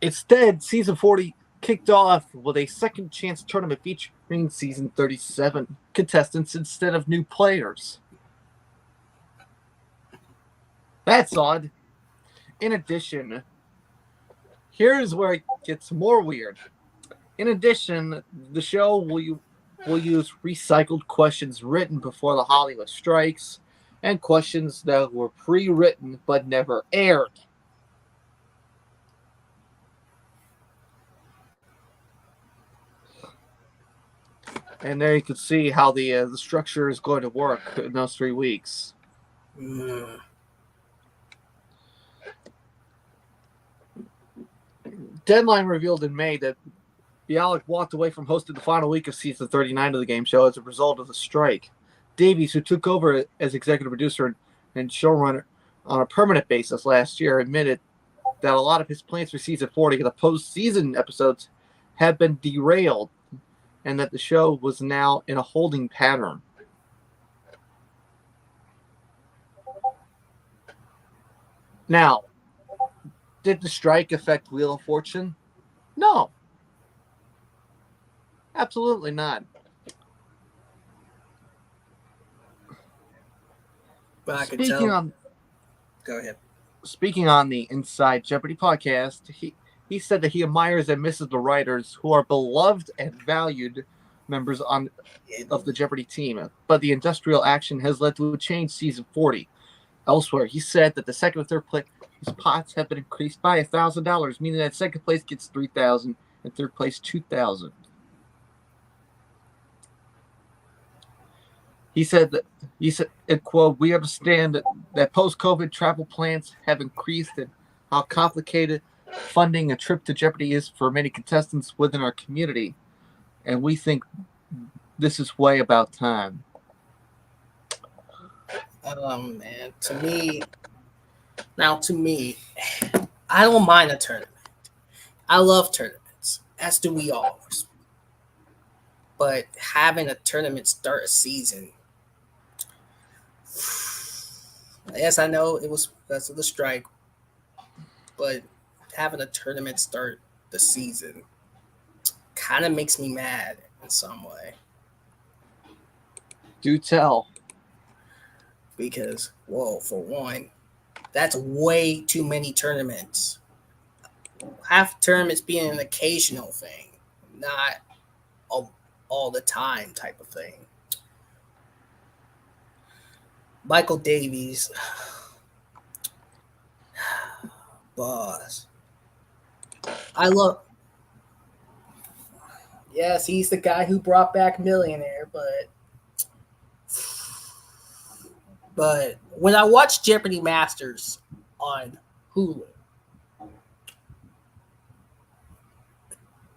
Instead, season 40 kicked off with a second chance tournament featuring season 37 contestants instead of new players. That's odd. In addition, here's where it gets more weird. In addition, the show will use recycled questions written before the Hollywood strikes and questions that were pre-written but never aired. And there you can see how the structure is going to work in those 3 weeks. Deadline revealed in May that Bialik walked away from hosting the final week of season 39 of the game show as a result of the strike. Davies, who took over as executive producer and showrunner on a permanent basis last year, admitted that a lot of his plans for season 40 and the post-season episodes had been derailed and that the show was now in a holding pattern. Now, did the strike affect Wheel of Fortune? No. Absolutely not. But I can tell. Go ahead. Speaking on the Inside Jeopardy podcast, he said that he admires and misses the writers who are beloved and valued members of the Jeopardy team, but the industrial action has led to a change season 40. Elsewhere, he said that the second and third place pots have been increased by $1,000, meaning that second place gets $3,000 and third place $2,000. He said, quote, "We understand that post-COVID travel plans have increased and how complicated funding a trip to Jeopardy is for many contestants within our community, and we think this is way about time." Man, to me, I don't mind a tournament. I love tournaments, as do we all. But having a tournament start a season, yes, I know it was because of the strike, but having a tournament start the season kind of makes me mad in some way. Do tell. Because, for one, that's way too many tournaments. Half tournaments being an occasional thing, not all the time type of thing. Michael Davies, boss. I love. Yes, he's the guy who brought back Millionaire, but when I watch Jeopardy Masters on Hulu,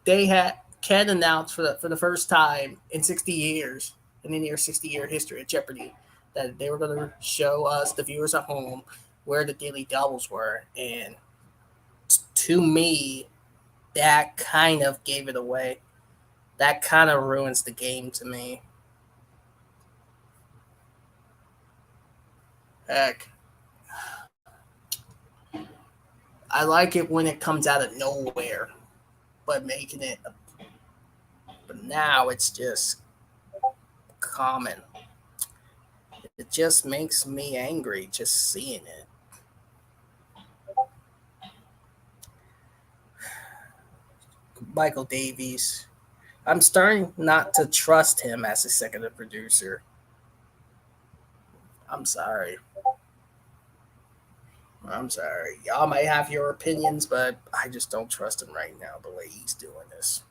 they had Ken announced for the first time in 60 years, in the near 60-year history of Jeopardy, that they were going to show us, the viewers at home, where the daily doubles were. And to me, that kind of gave it away. That kind of ruins the game to me. Heck. I like it when it comes out of nowhere, but now it's just common. It just makes me angry just seeing it. Michael Davies. I'm starting not to trust him as executive producer. I'm sorry. Y'all might have your opinions, but I just don't trust him right now the way he's doing this.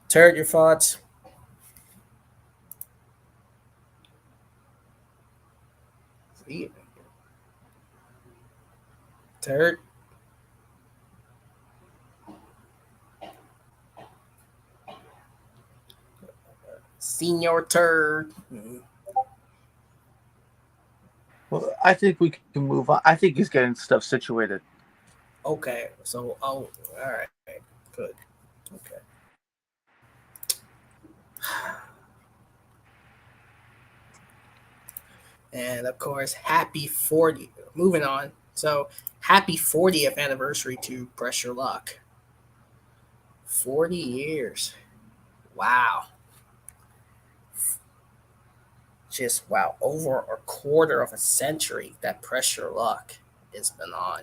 Turd, your thoughts? Turd? Senior Turd. Well, I think we can move on. I think he's getting stuff situated. Okay, so all right, good. Okay. And of course, happy 40. Moving on. So, happy 40th anniversary to Pressure Luck. 40 years. Wow. Just wow, over a quarter of a century that Pressure Luck has been on.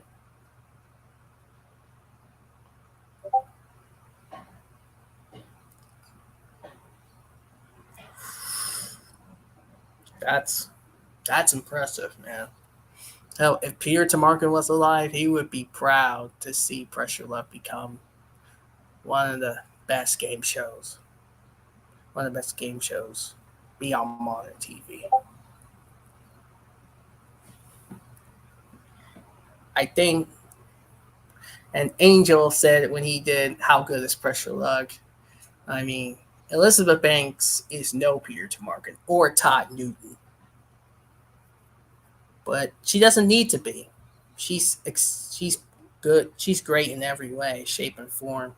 That's impressive, man. Hell, if Peter Tamarkin was alive, he would be proud to see Pressure Luck become one of the best game shows. One of the best game shows be on modern TV. I think, and Angel said when he did How Good is Pressure Luck, I mean, Elizabeth Banks is no Peter Tamarkin or Todd Newton. But she doesn't need to be. She's good. She's great in every way, shape, and form.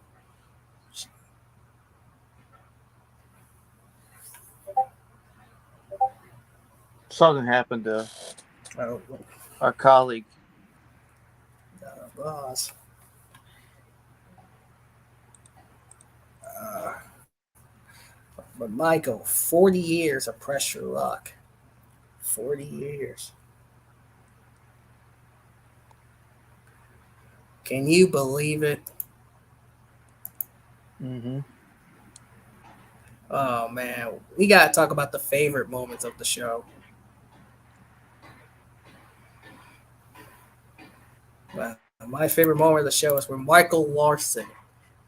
Something happened to our colleague. Boss. But Michael, 40 years of Pressure Luck. 40 years. Can you believe it? Mm-hmm. Oh, man. We got to talk about the favorite moments of the show. Well, my favorite moment of the show is when Michael Larson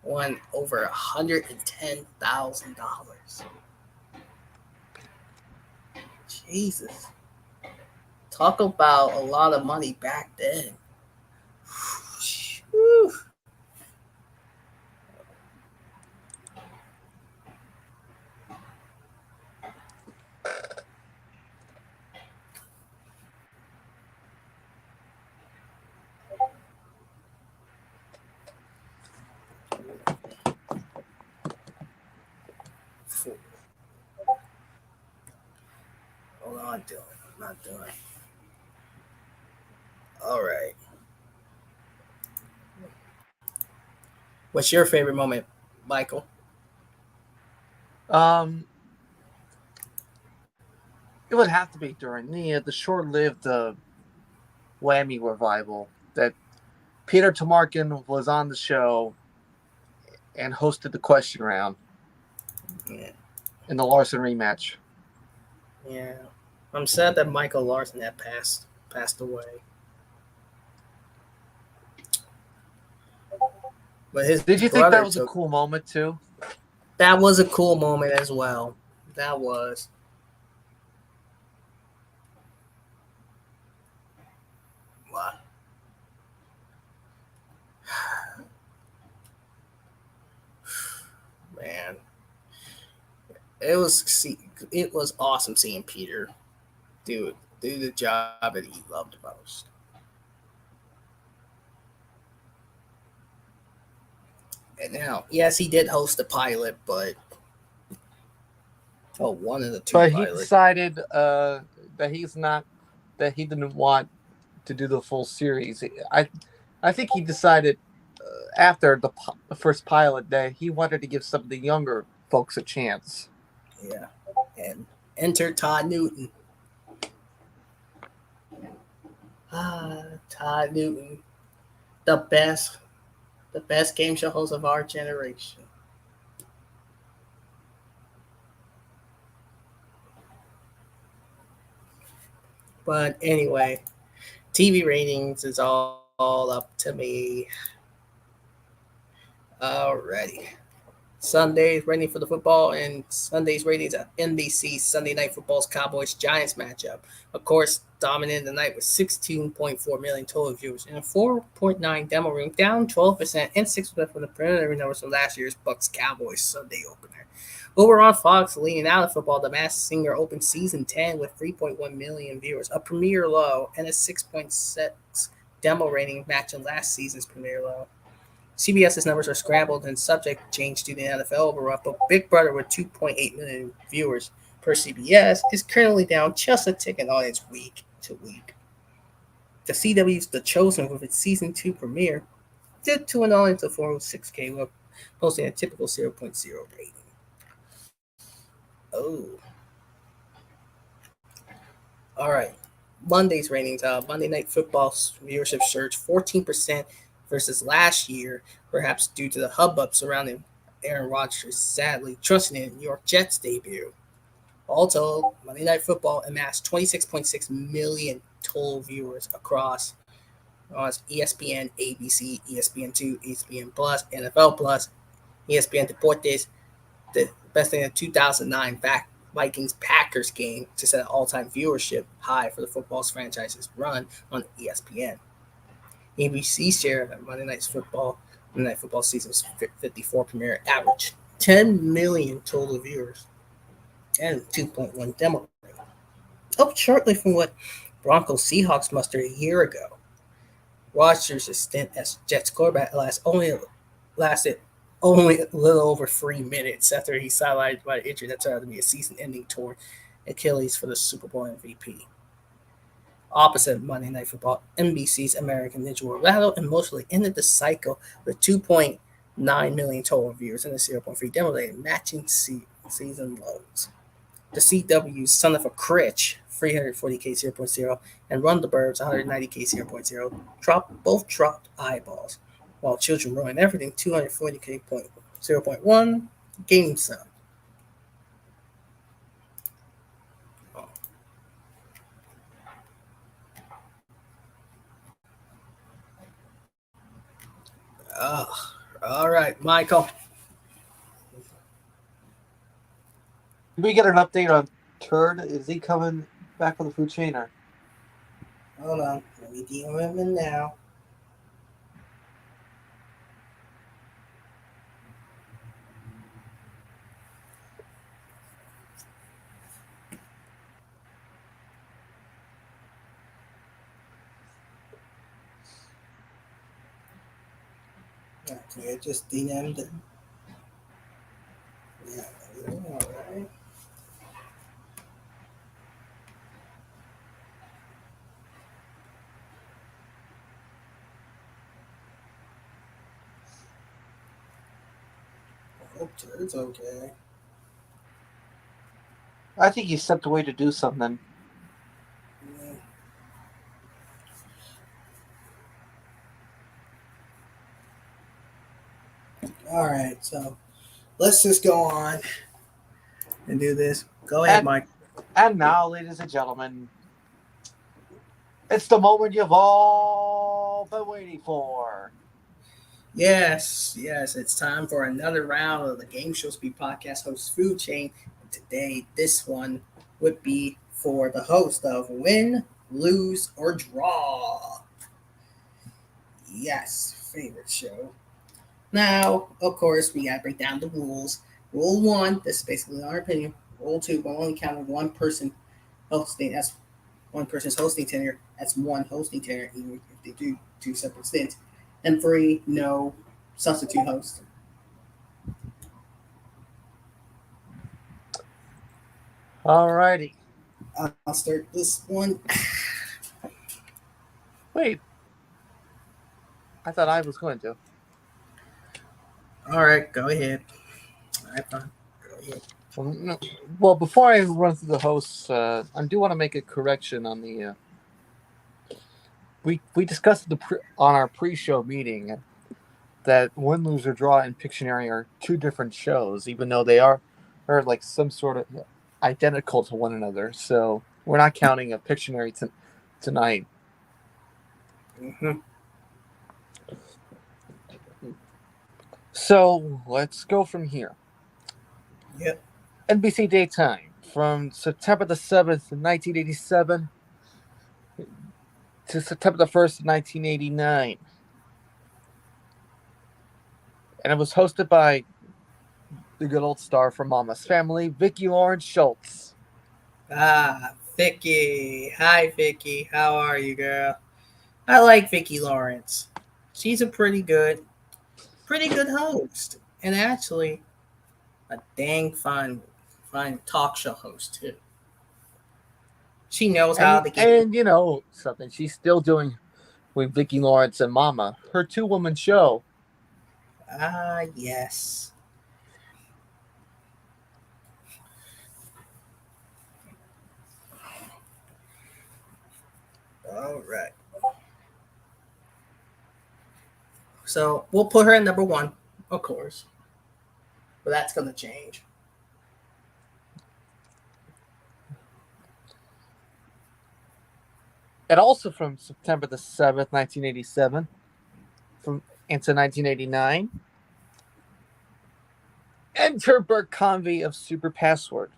won over $110,000. Jesus. Talk about a lot of money back then. Whew. Hold on, Dylan. I'm not done. All right. What's your favorite moment, Michael? It would have to be during the short-lived Whammy revival that Peter Tomarkin was on the show and hosted the question round in the Larson rematch. Yeah. I'm sad that Michael Larson had passed away. But Did you think that was a cool moment too? That was a cool moment as well. That was. Wow. Man. It was awesome seeing Peter do the job that he loved most. And now, yes, he did host the pilot, but one of the two. But he decided that he didn't want to do the full series. I think he decided after the first pilot that he wanted to give some of the younger folks a chance. Yeah, and enter Todd Newton. Todd Newton, the best game show host of our generation. But anyway, TV ratings is all up to me. Alrighty. Sunday's rating for the football and Sunday's ratings at NBC Sunday Night Football's Cowboys-Giants matchup. Of course, dominated the night with 16.4 million total viewers and a 4.9 demo room, down 12% and 6% from the preliminary numbers from last year's Bucs-Cowboys Sunday opener. Over on Fox, leading out of football, The Masked Singer opened season 10 with 3.1 million viewers, a premiere low, and a 6.6 demo rating matching last season's premiere low. CBS's numbers are scrambled and subject to change due to the NFL overrun, but Big Brother, with 2.8 million viewers per CBS, is currently down just a tick in audience week to week. The CW's The Chosen, with its season 2 premiere, did to an audience of 406K, while posting a typical 0.0 rating. Oh. All right. Monday's ratings. Monday Night Football's viewership surged 14% versus last year, perhaps due to the hubbub surrounding Aaron Rodgers sadly trusting in New York Jets debut. All told, Monday Night Football amassed 26.6 million total viewers across ESPN, ABC, ESPN2, ESPN Plus, NFL Plus, ESPN Deportes, the best thing in the 2009 Vikings-Packers game to set an all-time viewership high for the football's franchise's run on ESPN. ABC's share of Monday Night Football season's 54 premiere averaged 10 million total viewers and 2.1 demo rating, up shortly from what Broncos Seahawks mustered a year ago. Rodgers' stint as Jets quarterback lasted only a little over 3 minutes after he sidelined by an injury that turned out to be a season-ending torn Achilles for the Super Bowl MVP. Opposite Monday Night Football, NBC's American Ninja Warrior rattled and mostly ended the cycle with 2.9 million total viewers and a 0.3 demo rating, matching season lows. The CW's Son of a Critch, 340K 0.0, and Run the Burbs, 190K 0.0, both dropped eyeballs, while Children Ruin Everything, 240K 0.1, gained some. All right, Michael. Did we get an update on Turd? Is he coming back on the food chain? Or? Hold on. Let me deal with him now. Okay, I just DM'd him. Yeah, all right. I hope Turd's okay. I think he stepped away to do something. Yeah. All right, so let's just go on and do this. Go ahead, Mike. And now, ladies and gentlemen, it's the moment you've all been waiting for. Yes, it's time for another round of the Gameshow Speak Podcast host food chain. And today, this one would be for the host of Win, Lose, or Draw. Yes, favorite show. Now, of course, we gotta break down the rules. Rule 1, this is basically our opinion. Rule 2, we'll only count one person hosting. That's one person's hosting tenure. That's one hosting tenure, even if they do two separate stints. And 3, no substitute host. Alrighty. I'll start this one. Wait. I thought I was going to. All right, go ahead. All right, fine. Go ahead. Well, before I run through the hosts, I do want to make a correction on the. We discussed on our pre-show meeting that Win, Lose, or Draw and Pictionary are two different shows, even though they are like some sort of identical to one another. So we're not counting a Pictionary tonight. Mm-hmm. So let's go from here. Yep. NBC Daytime from September the 7th, 1987 to September the 1st, 1989. And it was hosted by the good old star from Mama's Family, Vicki Lawrence Schultz. Vicki. Hi, Vicki. How are you, girl? I like Vicki Lawrence. She's a pretty good host. And actually, a dang fun talk show host, too. She knows how to get... And you know something, she's still doing with Vicki Lawrence and Mama, her two-woman show. Yes. All right. So we'll put her at number 1, of course. But that's going to change. And also from September the 7th, 1987 into 1989. Enter Bert Convey of Super Password.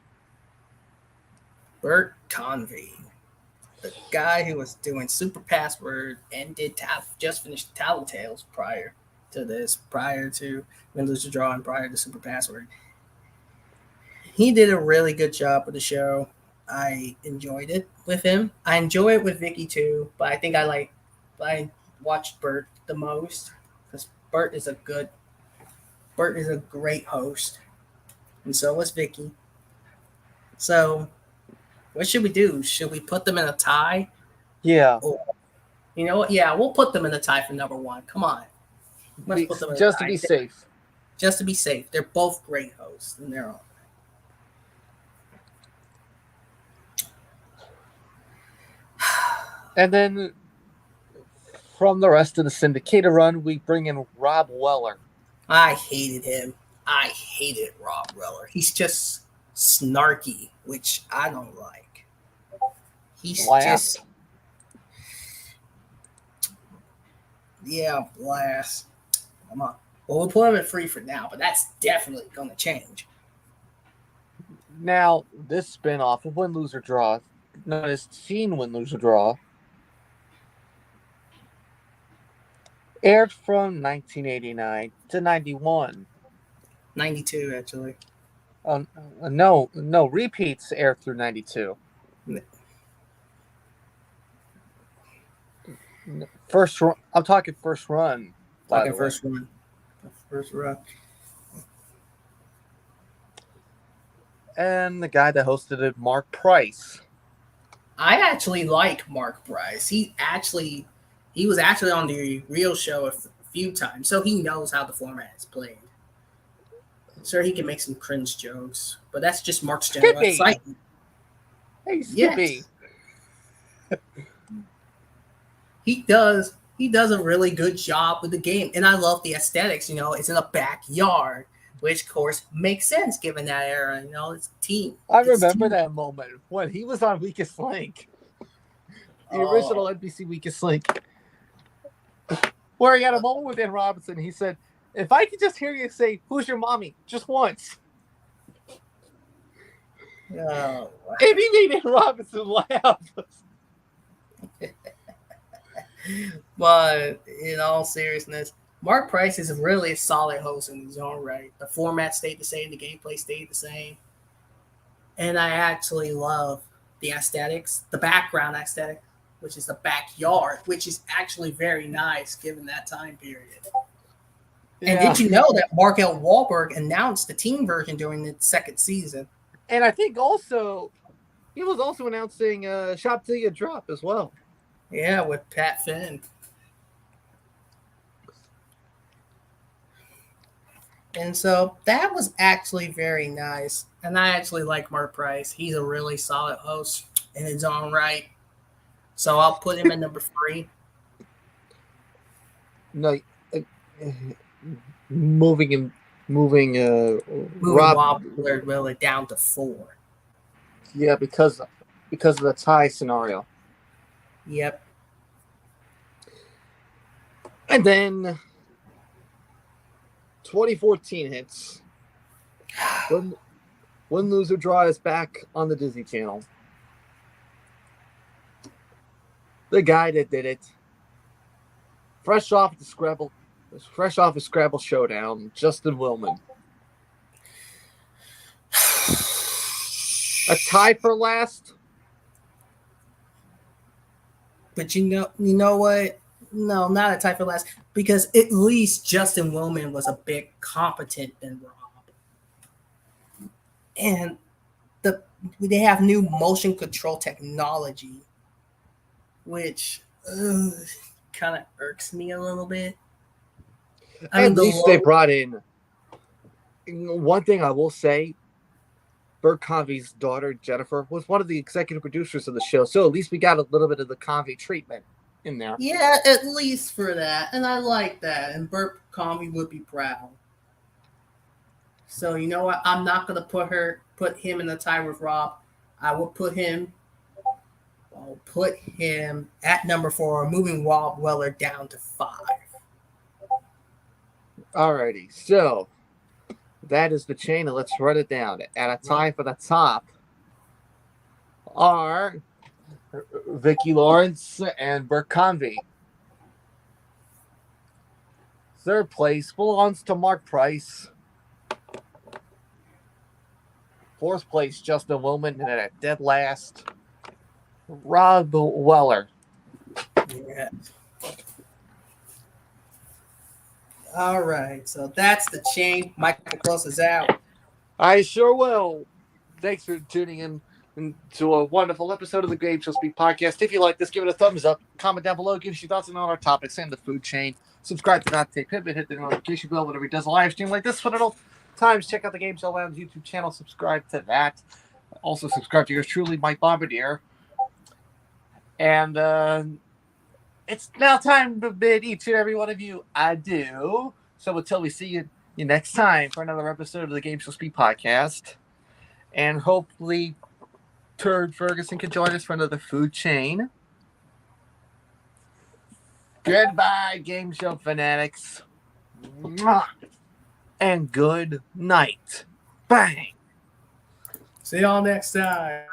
Bert Convey. The guy who was doing Super Password and just finished Tattletales prior to this, prior to Win, Lose, or Draw, and prior to Super Password. He did a really good job with the show. I enjoyed it with him. I enjoy it with Vicki too, but I think I watched Bert the most because Bert is a great host, and so was Vicki. So, what should we do? Should we put them in a tie? Yeah. Or, you know what? Yeah, we'll put them in a tie for number 1. Come on. Let's put them in just to be safe. Just to be safe. They're both great hosts in their own. And then from the rest of the syndicated run, we bring in Rob Weller. I hated him. I hated Rob Weller. He's just snarky, which I don't like. He's just... Yeah, blast. Come on. Well, we'll put him at 3 for now, but that's definitely going to change. Now, this spinoff of Win, Lose, or Draw, known as Teen Win, Lose, or Draw, aired from 1989 to 91. 92, actually. No, repeats aired through 92. First run. I'm talking first run. First run. And the guy that hosted it, Mark Price. I actually like Mark Price. He was actually on the real show a few times, so he knows how the format is played. Sure, he can make some cringe jokes, but that's just Mark's general excitement. Hey, Skippy. Yes. He does he does a really good job with the game. And I love the aesthetics. You know, it's in a backyard, which, of course, makes sense given that era. You know, it's a team. I remember that moment when he was on Weakest Link. The original NBC Weakest Link. Where he had a moment with Dan Robinson. He said, if I could just hear you say, "Who's your mommy?" just once. Oh, and he made Dan Robinson laugh. But in all seriousness, Mark Price is really a solid host in his own right. The format stayed the same, the gameplay stayed the same. And I actually love the aesthetics, the background aesthetic, which is the backyard, which is actually very nice given that time period. Yeah. And did you know that Mark L. Wahlberg announced the team version during the second season? And I think also, he was also announcing Shop Till You Drop as well. Yeah, with Pat Finn. And so that was actually very nice. And I actually like Mark Price. He's a really solid host in his own right. So I'll put him at number 3. No, moving Rob Willard down to 4. Yeah, because of the tie scenario. Yep. And then 2014 hits. Win, lose, or draw is back on the Disney Channel. The guy that did it, fresh off a Scrabble showdown, Justin Willman. A tie for last. But you know what? No, not a tie for last. Because at least Justin Willman was a bit competent than Rob. And they have new motion control technology, which kind of irks me a little bit. At least they brought in. One thing I will say, Bert Convey's daughter, Jennifer, was one of the executive producers of the show. So at least we got a little bit of the Convey treatment in there. Yeah, at least for that. And I like that. And Bert Convey would be proud. So you know what? I'm not going to put him in the tie with Rob. I'll put him at number 4, moving Rob Weller down to 5. Alrighty, so that is the chain, and let's run it down. At a tie for the top are Vicki Lawrence and Bert Convey. Third place belongs to Mark Price. Fourth place, Justin Willman, and at dead last, Rob Weller. Yeah. All right, so that's the chain. Michael closes out. I sure will. Thanks for tuning in to a wonderful episode of the Gameshow Speak Podcast. If you like this, give it a thumbs up. Comment down below. Give us your thoughts on all our topics and the food chain. Subscribe to Not Take Pivot. Hit the notification bell whenever he does a live stream like this one at all times. Check out the Gameshow Lounge YouTube channel. Subscribe to that. Also, subscribe to yours truly, Mike Bombardier. And it's now time to bid each and every one of you adieu. So until we see you next time for another episode of the Gameshow Speak Podcast. And hopefully Turd Ferguson can join us for another food chain. Goodbye, Game Show fanatics. Mwah. And good night. Bang. See y'all next time.